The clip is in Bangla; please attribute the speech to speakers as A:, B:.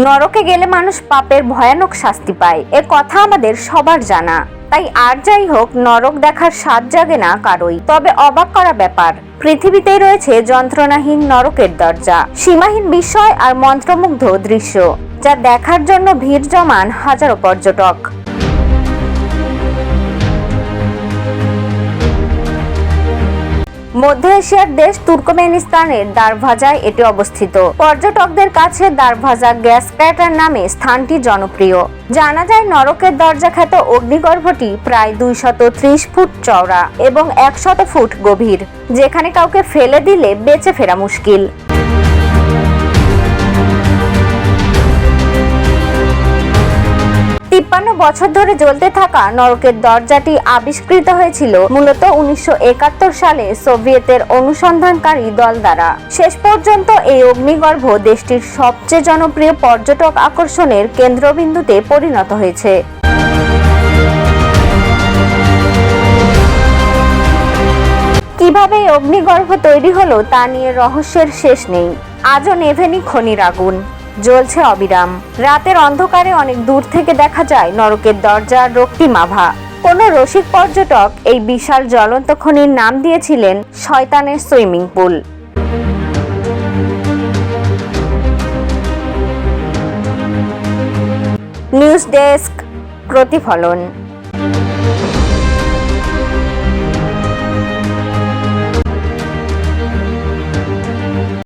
A: নরকে গেলে মানুষ পাপের ভয়ানক শাস্তি পায়, এ কথা আমাদের সবার জানা। তাই আর যাই হোক, নরক দেখার স্বাদ জাগে না কারোই। তবে অবাক করা ব্যাপার, পৃথিবীতেই রয়েছে যন্ত্রণাহীন নরকের দরজা, সীমাহীন বিস্ময় আর মন্ত্রমুগ্ধ দৃশ্য, যা দেখার জন্য ভিড় জমান হাজারো পর্যটক। মধ্য এশিয়ার দেশ তুর্কমেনিস্তানের দারভাজায় এটি অবস্থিত। পর্যটকদের কাছে দারভাজা গ্যাস ক্র্যাটার নামে স্থানটি জনপ্রিয়। জানা যায় নরকের দরজা খ্যাত অগ্নিগর্ভটি প্রায় 230 ফুট চওড়া এবং 100 ফুট গভীর, যেখানে কাউকে ফেলে দিলে বেঁচে ফেরা মুশকিল। 53 বছর ধরে জ্বলতে থাকা নরকের দরজাটি আবিষ্কৃত হয়েছিল মূলত 1971 সালে সোভিয়েতের অনুসন্ধানকারী দল দ্বারা। শেষ পর্যন্ত এই অগ্নিগর্ভ দেশটির সবচেয়ে জনপ্রিয় পর্যটক আকর্ষণের কেন্দ্রবিন্দুতে পরিণত হয়েছে। কিভাবে এই অগ্নিগর্ভ তৈরি হলো তা নিয়ে রহস্যের শেষ নেই। আজও নেভেনি খনির আগুন, জ্বলছে অবিরাম। রাতের অন্ধকারে অনেক দূর থেকে দেখা যায় নরকের দরজার রক্তিম আভা। কোন রসিক পর্যটক এই বিশাল জ্বলন্ত খনির নাম দিয়েছিলেন শয়তানের সুইমিং পুল। নিউজ ডেস্ক, প্রতিফলন।